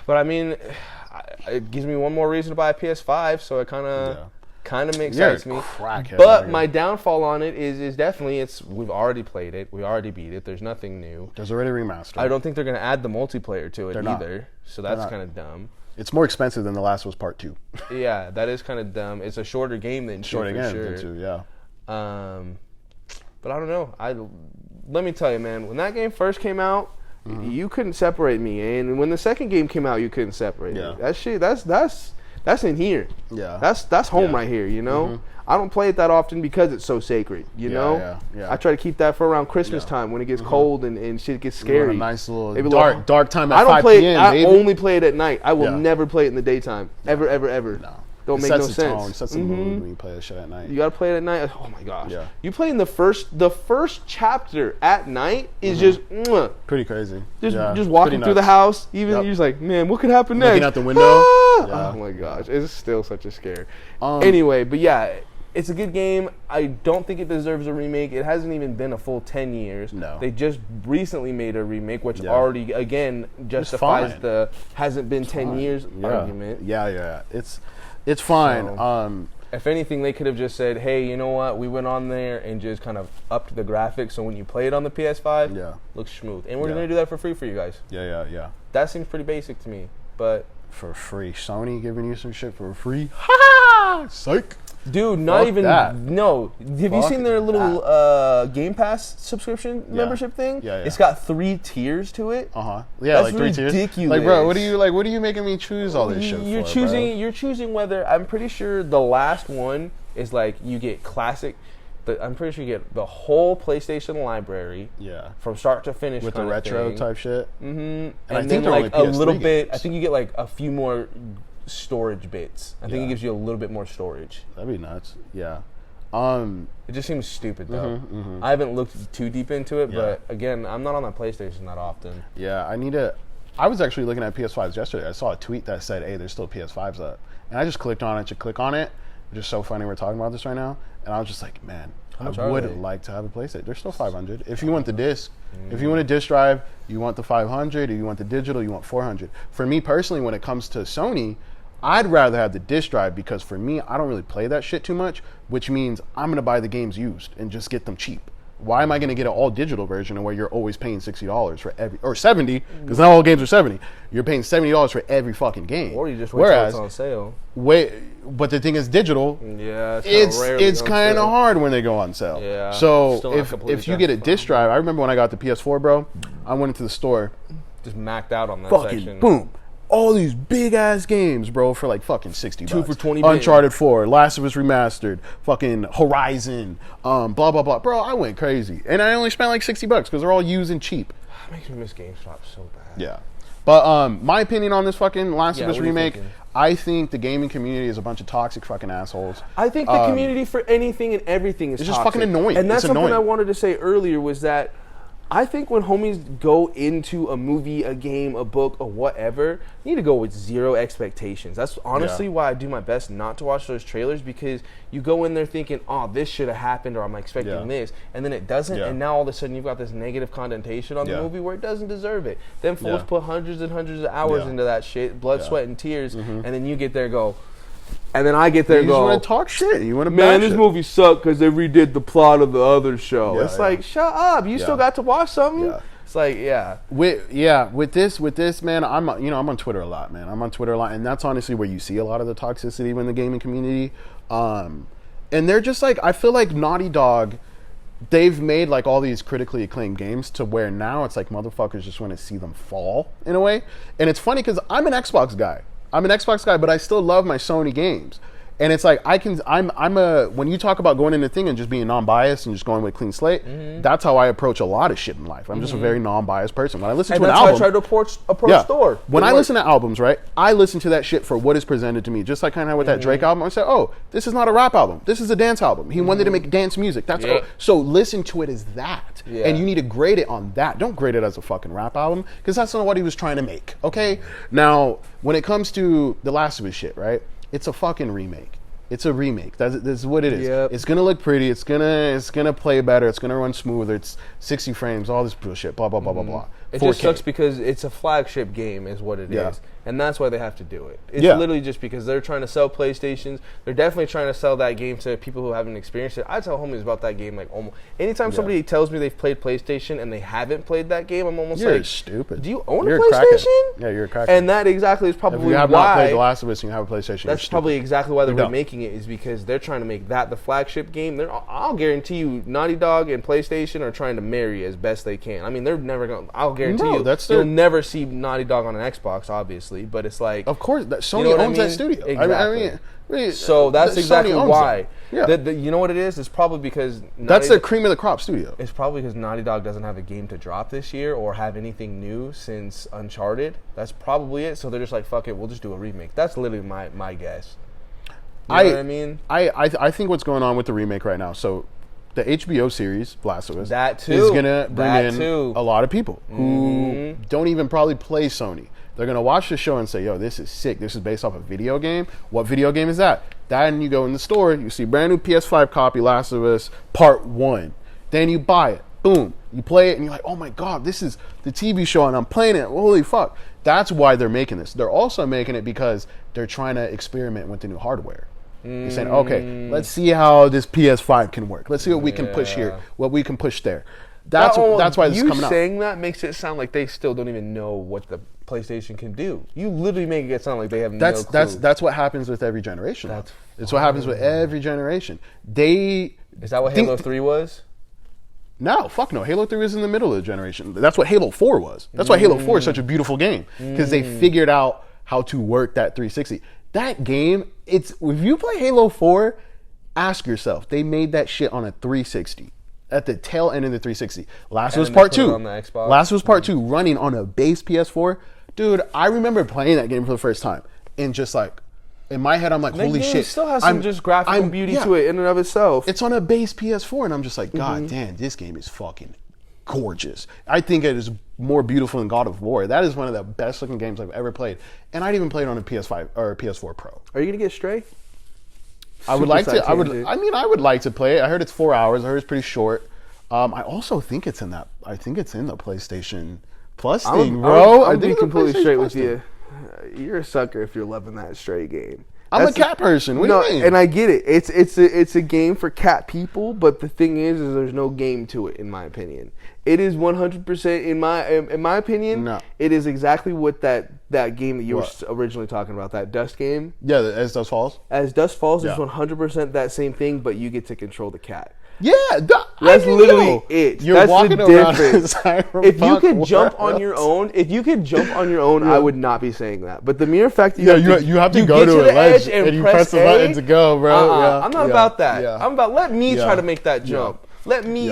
But I mean, it gives me one more reason to buy a PS5, so it kind of makes sense to me. But my downfall on it is definitely we've already played it, we already beat it. There's nothing new. There's already remastered. I don't think they're going to add the multiplayer to it either, so that's kind of dumb. It's more expensive than The Last of Us Part 2. Yeah, that is kind of dumb. It's a shorter game than 2 for sure. Yeah. But I don't know. Let me tell you, man, when that game first came out, you couldn't separate me, and when the second game came out, you couldn't separate me. That shit, that's in here. Yeah. That's home right here, you know? I don't play it that often because it's so sacred, you know? Yeah. I try to keep that for around Christmas time when it gets cold and shit gets scary. A nice little Maybe dark time at 5 p.m., I only play it at night. I will never play it in the daytime. Ever. No. Don't make no sense. Tone, sets the mood when you play that shit at night. You gotta play it at night. Oh my gosh. Yeah. You playing the first chapter at night is just pretty crazy. Just walking through the house. Even you're just like, man, what could happen next? Looking out the window. Oh my gosh, it's still such a scare. Anyway, but yeah, it's a good game. I don't think it deserves a remake. It hasn't even been a full 10 years. No. They just recently made a remake, which already again justifies the hasn't been 10 years argument. Yeah. It's fine. So, if anything, they could have just said, hey, you know what? We went on there and just kind of upped the graphics, so when you play it on the PS5, looks smooth. And we're going to do that for free for you guys. Yeah. That seems pretty basic to me, but... For free. Sony giving you some shit for free? Ha! Psych! Dude, not Fuck even that. no. Have you Fuck seen their little Game Pass subscription membership thing? Yeah. It's got 3 tiers to it. Yeah, That's like 3 tiers. ridiculous. Like, bro, what are you making me choose all this shit You're for, choosing. bro? You're choosing whether. I'm pretty sure the last one is like you get classic. I'm pretty sure you get the whole PlayStation library. Yeah. From start to finish. With the kind of retro thing. type shit. Mm-hmm. And And I then think they're like only a PS3 little bit. games. I think you get like a few more storage bits. I think Yeah. it gives you a little bit more storage. That'd be nuts. Yeah. It just seems stupid though. Mm-hmm. I haven't looked too deep into it, Yeah. but again, I'm not on my PlayStation that often. Yeah, I was actually looking at PS5s yesterday. I saw a tweet that said, hey, there's still PS5s up. And I just clicked on it to click on it. It's just so funny we're talking about this right now. And I was just like, man, I much are would they? like to have a PlayStation. They're still $500. If you want the disc, if you want a disc drive, you want the 500. If you want the digital, you want 400. For me personally, when it comes to Sony, I'd rather have the disc drive because for me, I don't really play that shit too much, which means I'm going to buy the games used and just get them cheap. Why am I going to get an all digital version where you're always paying $60 for every, or 70, because not all games are 70. You're paying $70 for every fucking game. Or you just wait till it's on sale. But the thing is, digital, Yeah, it's kind of hard when they go on sale. Yeah, So still not if completely you get a disc justified. drive, I remember when I got the PS4, bro, I went into the store, Just maxed out on that fucking section. boom. All these big ass games, bro, for like fucking $60. 2 for 20 bit. Uncharted 4, Last of Us Remastered, fucking Horizon, blah blah blah. Bro, I went crazy, and I only spent like $60 because they're all used and cheap. That makes me miss GameStop so bad. Yeah, but my opinion on this fucking Last of Us what are you remake, thinking? I think the gaming community is a bunch of toxic fucking assholes. I think the community for anything and everything is It's just toxic. fucking annoying. And that's It's something annoying. I wanted to say earlier was that I think when homies go into a movie, a game, a book, or whatever, you need to go with zero expectations. That's honestly why I do my best not to watch those trailers, because you go in there thinking, oh, this should have happened, or I'm expecting this, and then it doesn't, and now all of a sudden you've got this negative connotation on the movie where it doesn't deserve it. Then fools put hundreds and hundreds of hours into that shit, blood, sweat, and tears, and then you get there and go, and then I get there and You just go, want to talk shit. You want to man, this movie sucked because they redid the plot of the other show. Yeah, It's like, shut up. You still got to watch something. Yeah. It's like, With this, man, I'm on Twitter a lot, man. I'm on Twitter a lot, and that's honestly where you see a lot of the toxicity in the gaming community. And they're just like, I feel like Naughty Dog, they've made like all these critically acclaimed games to where now it's like motherfuckers just want to see them fall in a way. And it's funny because I'm an Xbox guy. But I still love my Sony games. And it's like when you talk about going into thing and just being non-biased and just going with a clean slate, that's how I approach a lot of shit in life. I'm just a very non-biased person. When I listen and to an that's album, how I try to approach Thor. when I listen to albums, right, I listen to that shit for what is presented to me. Just like kind of with that Drake album, I say, oh, this is not a rap album. This is a dance album. He wanted to make dance music. That's so listen to it as that, and you need to grade it on that. Don't grade it as a fucking rap album, because that's not what he was trying to make. Okay, now when it comes to the Last of Us shit, right, it's a fucking remake. It's a remake. That's what it is. Yep. It's gonna look pretty. It's gonna play better. It's gonna run smoother. It's 60 frames. All this bullshit. Blah blah blah blah blah. It 4K. just sucks because it's a flagship game is what it is. And that's why they have to do it. It's Yeah. literally just because they're trying to sell PlayStations. They're definitely trying to sell that game to people who haven't experienced it. I tell homies about that game like almost anytime somebody tells me they've played PlayStation and they haven't played that game, I'm almost You're like, stupid. do you own You're a a crackhead. PlayStation? Yeah, you're a crackhead. And that exactly is If probably you have not played The why. Last of Us and you have a PlayStation, That's you're probably stupid. exactly why they're You're dumb. remaking it, is because they're trying to make that the flagship game. I'll guarantee you, Naughty Dog and PlayStation are trying to marry as best they can. I mean, they're never going. I'll guarantee No, you, that's you'll their- never see Naughty Dog on an Xbox, obviously. But it's like, Of course, Sony know what I owns that mean? studio. Exactly. So that's Sony exactly owns why. it. Yeah. You know what it is? It's probably because That's their cream of the crop studio. It's probably because Naughty Dog doesn't have a game to drop this year or have anything new since Uncharted. That's probably it. So they're just like, fuck it, we'll just do a remake. That's literally my guess. You know what I mean? I think what's going on with the remake right now. So the HBO series Last of Us That too. is gonna bring That in too. a lot of people who don't even probably play Sony. They're gonna watch the show and say, "Yo, this is sick. This is based off a video game. What video game is that?" Then you go in the store, you see brand new PS5 copy Last of Us Part 1. Then you buy it. Boom. You play it and you're like, "Oh my god, this is the TV show and I'm playing it. Holy fuck." That's why they're making this. They're also making it because they're trying to experiment with the new hardware. You're saying, okay, let's see how this PS5 can work. Let's see what we can push here, what we can push there. That's why this is coming You out. saying that makes it sound like they still don't even know what the PlayStation can do. You literally make it sound like they have no clue. That's what happens with every generation. It's what happens with every generation. Is that what Halo 3 was? No, fuck no. Halo 3 was in the middle of the generation. That's what Halo 4 was. That's why Halo 4 is such a beautiful game. Because they figured out how to work that 360. That game, if you play Halo 4, ask yourself, they made that shit on a 360. At the tail end of the 360. Last was Part 2. Last was Part 2 running on a base PS4. Dude, I remember playing that game for the first time. And just like, in my head, I'm like, holy shit. It still has some just graphical beauty to it in and of itself. It's on a base PS4, and I'm just like, God damn, this game is fucking gorgeous. I think it is more beautiful than God of War. That is one of the best looking games I've ever played. And I'd even played on a PS5 or a PS4 Pro. Are you gonna get Stray? I would like to. I would like to play it. I heard it's 4 hours. I heard it's pretty short. I also think it's in that. I think it's in the PlayStation Plus thing, bro. I'll be completely straight with you. You're a sucker if you're loving that Stray game. I'm a cat person. What do you mean? And I get it. It's a game for cat people, but the thing is there's no game to it, in my opinion. It is 100% in my opinion. No. It is exactly what that game that you were originally talking about, that Dust game. Yeah, as Dusk Falls. As Dust Falls is 100% that same thing, but you get to control the cat. Yeah, that's literally it. You're that's walking the around. If you could jump on your own, I would not be saying that. But the mere fact that you have to go to a ledge and you press the button to go, bro. I'm not about that. Yeah. I'm about let me try to make that jump. Let me.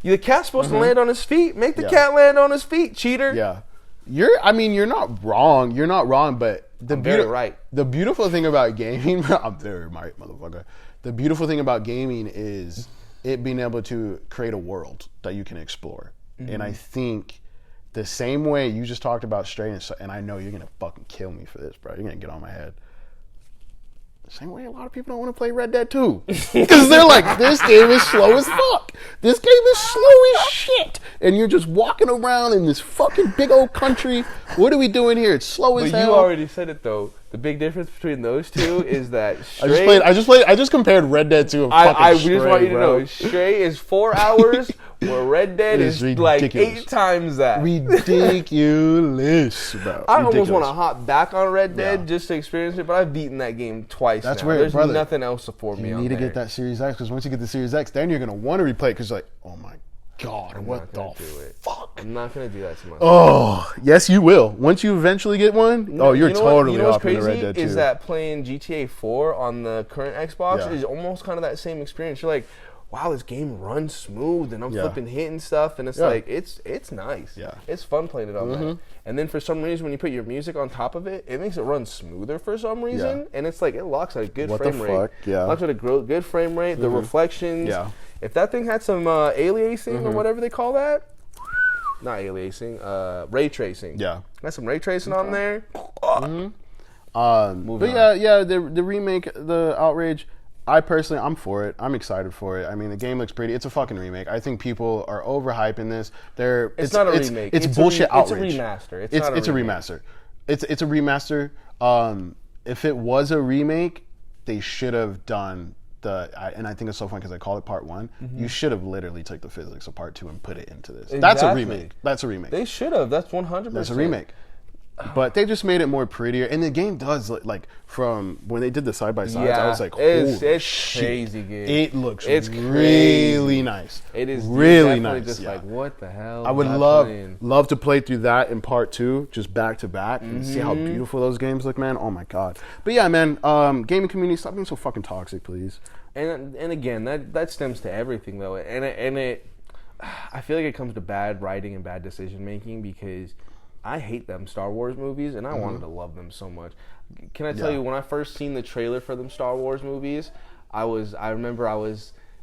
The cat's supposed to land on his feet. Make the cat land on his feet, cheater. Yeah, you're not wrong. You're not wrong, but right. The beautiful thing about gaming, I'm very right, motherfucker. The beautiful thing about gaming is it being able to create a world that you can explore. And I think the same way you just talked about Stray, and I know you're going to fucking kill me for this, bro. You're going to get on my head. The same way a lot of people don't want to play Red Dead 2. Because they're like, this game is slow as fuck. This game is slow as shit. And you're just walking around in this fucking big old country. What are we doing here? It's slow as hell. But you already said it, though. The big difference between those two is that Stray... I just compared Red Dead to a fucking Stray, just want you to know, Stray is 4 hours, where Red Dead is like 8 times that. Ridiculous, bro. I almost want to hop back on Red Dead just to experience it, but I've beaten that game twice now. There's nothing else for me on there. You need to get that Series X, because once you get the Series X, then you're going to want to replay it, because you're like, oh my God, what the fuck? I'm not going to do that to myself. Oh, yes, you will. Once you eventually get one, you're totally off into Red Dead 2. Is that playing GTA 4 on the current Xbox is almost kind of that same experience. You're like, wow, this game runs smooth, and I'm flipping hitting stuff, and it's like, it's nice. Yeah. It's fun playing it on that. And then for some reason, when you put your music on top of it, it makes it run smoother for some reason, and it's like, it locks at a good frame rate. What the fuck? Yeah. Locks at a good frame rate, the reflections. Yeah. If that thing had some aliasing or whatever they call that, not aliasing, ray tracing. Yeah. Got some ray tracing on there. The remake, the Outrage, I'm for it. I'm excited for it. I mean, the game looks pretty. It's a fucking remake. I think people are overhyping this. It's not a remake. It's bullshit Outrage. It's a remaster. It's a remaster. It's a remaster. If it was a remake, they should have done and I think it's so funny because I call it Part 1. You should have literally took the physics of Part 2 and put it into this. Exactly. That's a remake. They should have. That's 100%. That's a remake. But they just made it more prettier, and the game does look like, from when they did the side by sides, I was like, "Holy it's shit. Crazy good. It looks really crazy. nice. It is really nice. Just like, what the hell? I would love to play through that in Part 2, just back to back, and see how beautiful those games look, man. Oh my God! But yeah, man, gaming community, stop being so fucking toxic, please. And again, that stems to everything though, and it I feel like it comes to bad writing and bad decision making, because I hate them Star Wars movies, and I wanted to love them so much. Can I tell you, when I first seen the trailer for them Star Wars movies, I remember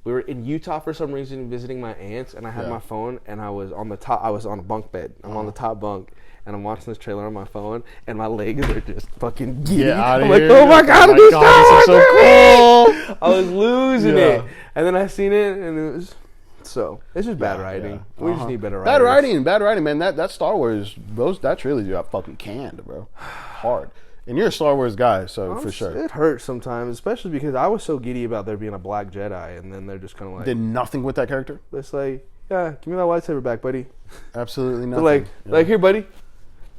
we were in Utah for some reason visiting my aunts, and I had my phone, and I was on a bunk bed. I'm on the top bunk, and I'm watching this trailer on my phone, and my legs are just fucking giddy. I'm like, oh my God, this is so cool. I was losing it. And then I seen it, and it was... So it's just bad writing. We just need better writing. Bad writing, man. That Star Wars, that trilogy got fucking canned, bro. Hard. And you're a Star Wars guy, so for sure. It hurts sometimes, especially because I was so giddy about there being a black Jedi, and then they're just kind of like... Did nothing with that character? It's like, Yeah, give me that lightsaber back, buddy. Absolutely They're nothing. like here, buddy.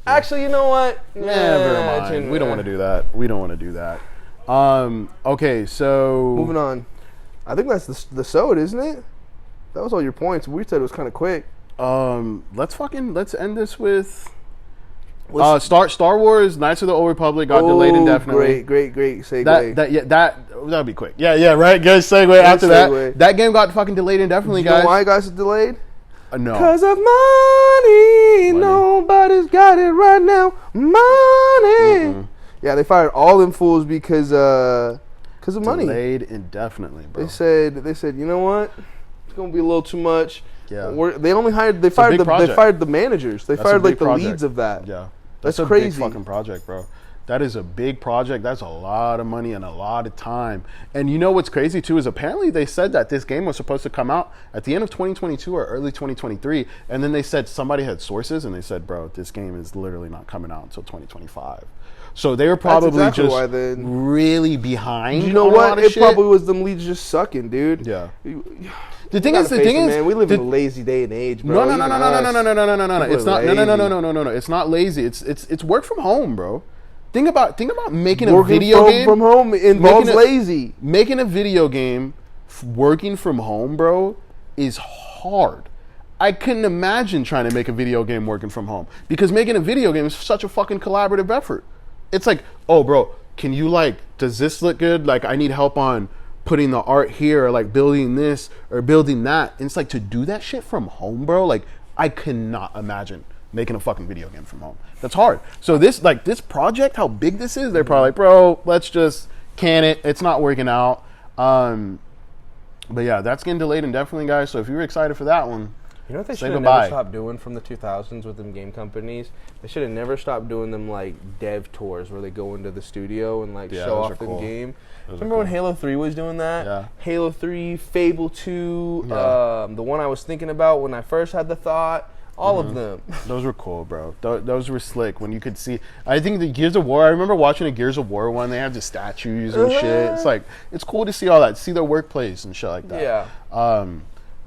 Actually, you know what? Never mind. We don't want to do that. We don't want to do that. Okay, so moving on. I think that's the sode, isn't it? That was all your points. We said it was kind of quick. Let's end this with Star Wars Knights of the Old Republic got delayed indefinitely. Great segue. That'd be quick. Yeah, right. Good segue after segue. That game got fucking delayed indefinitely, You know guys. why guys are delayed? No. Because of money. Nobody's got it right now. Money. Mm-mm. Yeah, they fired all them fools because of money. Delayed indefinitely, bro. They said, you know what? It's gonna be a little too much. Yeah. They fired the managers. They fired like the leads of that. Yeah. That's a crazy. big fucking project, bro. That is a big project. That's a lot of money and a lot of time. And you know what's crazy too is apparently they said that this game was supposed to come out at the end of 2022 or early 2023, and then they said somebody had sources and they said, bro, this game is literally not coming out until 2025. So they were probably really behind. You know what? It probably was them leads just sucking, dude. Yeah. The thing is, man, we live in a lazy day and age, bro. No. It's not. No. It's not lazy. It's work from home, bro. Think about making a video game from home involves lazy. Making a video game working from home, bro, is hard. I couldn't imagine trying to make a video game working from home because making a video game is such a fucking collaborative effort. It's like, oh, bro, can you does this look good? Like, I need help on putting the art here, or like building this or building that. And it's like, to do that shit from home, bro, like I cannot imagine making a fucking video game from home. That's hard. So this project, how big this is, they're probably like, bro, let's just can it. It's not working out. But yeah, that's getting delayed indefinitely, guys. So if you were excited for that one, you know what they should have never stopped doing from the 2000s with them game companies? They should have never stopped doing them dev tours where they go into the studio and show off the game. Remember when Halo 3 was doing that? Yeah. Halo 3, Fable 2, the one I was thinking about when I first had the thought. All of them. Those were cool, bro. Those were slick when you could see. I think the Gears of War, I remember watching a Gears of War one. They have the statues and shit. It's like, it's cool to see all that, see their workplace and shit like that. Yeah.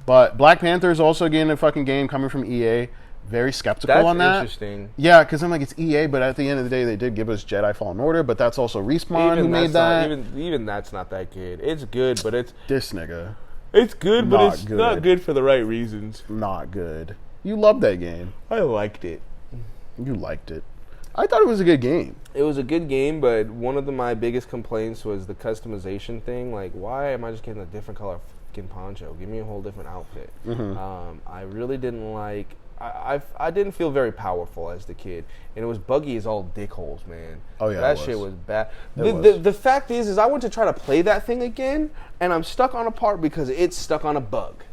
But Black Panther is also getting a fucking game coming from EA. Very skeptical on that. That's interesting. Yeah, because I'm like, it's EA, but at the end of the day, they did give us Jedi Fallen Order, but that's also Respawn who made that. Even that's not that good. It's good, but it's... This nigga. It's good, but it's not good for the right reasons. Not good. You loved that game. I liked it. You liked it. I thought it was a good game. It was a good game, but one of my biggest complaints was the customization thing. Like, why am I just getting a different color fucking poncho? Give me a whole different outfit. I really didn't like... I didn't feel very powerful as the kid, and it was buggy as all dickholes, man. Oh yeah, that shit was bad. The fact is I went to try to play that thing again, and I'm stuck on a part because it's stuck on a bug.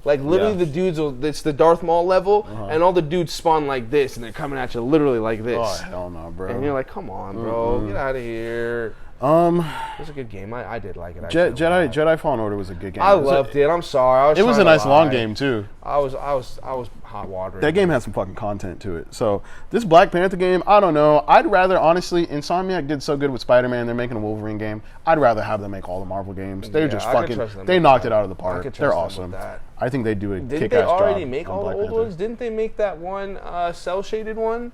Like, literally, the dudes, it's the Darth Maul level, and all the dudes spawn like this, and they're coming at you literally like this. Oh, hell no, bro. And you're like, come on, bro, get out of here. It was a good game. I did like it. Jedi Fallen Order was a good game. I loved it. I'm sorry. It was a nice long game too. I was hot watering. That game had some fucking content to it. So this Black Panther game, I don't know. I'd rather, honestly, Insomniac did so good with Spider-Man. They're making a Wolverine game. I'd rather have them make all the Marvel games. They're just fucking. They knocked it out of the park. They're awesome. I think they do a kick-ass job. Didn't they already make all the old ones? Didn't they make that one cell shaded one?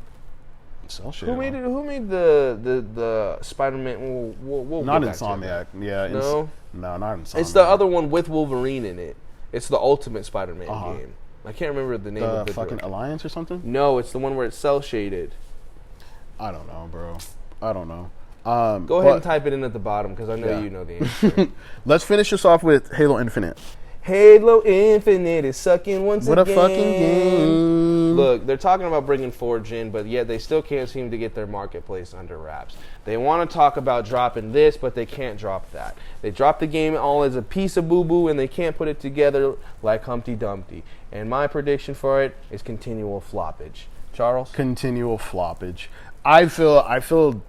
Who made it? Who made the Spider-Man? We'll not Insomniac. Yeah. No, not Insomniac. It's the other one with Wolverine in it. It's the Ultimate Spider-Man game. I can't remember the name of it. The fucking Alliance or something? No, it's the one where it's cell shaded. I don't know, bro. I don't know. Go ahead and type it in at the bottom because I know you know the answer. Let's finish this off with Halo Infinite. Halo Infinite is sucking once again. What a fucking game. Look, they're talking about bringing Forge in, but yet they still can't seem to get their marketplace under wraps. They want to talk about dropping this, but they can't drop that. They drop the game all as a piece of boo-boo, and they can't put it together like Humpty Dumpty. And my prediction for it is continual floppage. Charles? Continual floppage. I feel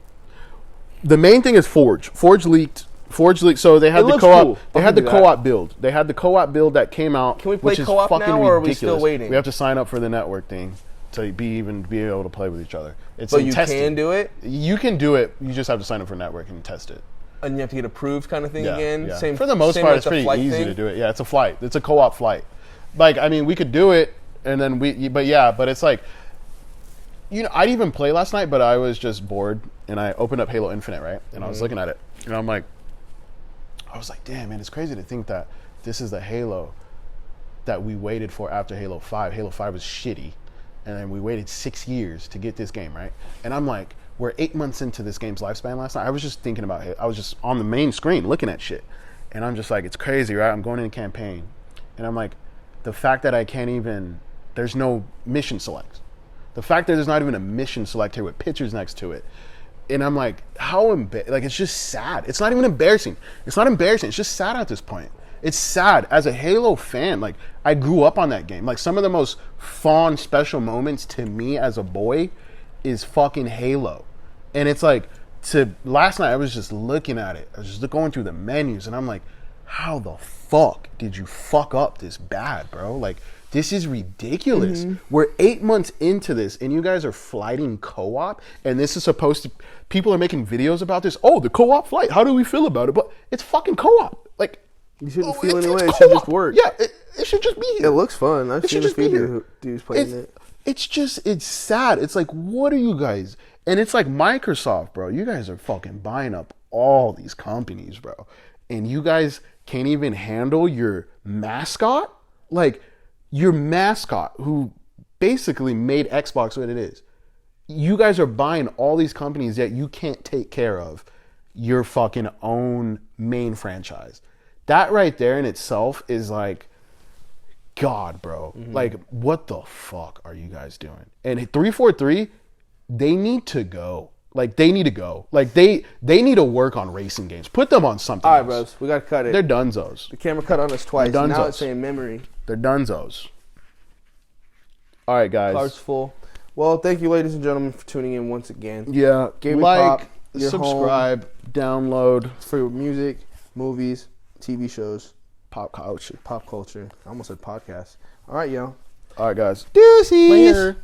the main thing is Forge. Forge leaked. So they had the co-op. Cool. They had the co-op build. They had the co-op build that came out. Can we play which is co-op fucking now, or are we ridiculous. still waiting? We have to sign up for the network thing to be able to play with each other. It's but you can do it. You can do it. You just have to sign up for network and test it. And you have to get approved, kind of thing again. Yeah. Same for the most part, like it's pretty easy to do it. Yeah, it's a flight. It's a co-op flight. Like, I mean, we could do it, and then but it's like, I'd even play last night, but I was just bored, and I opened up Halo Infinite, right? And I was looking at it, and I was like, damn, man, it's crazy to think that this is the Halo that we waited for after Halo 5. Halo 5 was shitty, and then we waited 6 years to get this game, right? And I'm like, we're 8 months into this game's lifespan last night. I was just thinking about it. I was just on the main screen looking at shit, and I'm just like, it's crazy, right? I'm going in a campaign, and I'm like, the fact that I can't even, there's no mission select. The fact that there's not even a mission select here with pictures next to it. And I'm like, like, it's just sad. It's not even embarrassing. It's not embarrassing. It's just sad at this point. It's sad. As a Halo fan, like, I grew up on that game. Like, some of the most fond, special moments to me as a boy is fucking Halo. And it's like, last night I was just looking at it. I was just going through the menus, and I'm like, how the fuck did you fuck up this bad, bro? Like, this is ridiculous. We're 8 months into this, and you guys are flighting co-op, and this is supposed to, people are making videos about this. Oh, the co-op flight. How do we feel about it? But it's fucking co-op. Like, you shouldn't feel anyway. It should just work. Yeah, it should just be here. It looks fun. I've seen a few dudes playing it. It's sad. It's like, what are you guys? And it's like Microsoft, bro. You guys are fucking buying up all these companies, bro. And you guys can't even handle your mascot? Like, your mascot, who basically made Xbox what it is. You guys are buying all these companies, yet you can't take care of your fucking own main franchise. That right there in itself is like, God, bro. Like, what the fuck are you guys doing? And 343, they need to go. Like, they need to go. Like, they need to work on racing games. Put them on something else. All right, bros. We got to cut it. They're dunzos. The camera cut on us twice. Now it's saying memory. They're dunzos. All right, guys. Cards full. Well, thank you, ladies and gentlemen, for tuning in once again. Yeah. Game like, Pop, your subscribe, download. For music, movies, TV shows, pop culture. I almost said podcast. All right, y'all. All right, guys. Deuces. Later.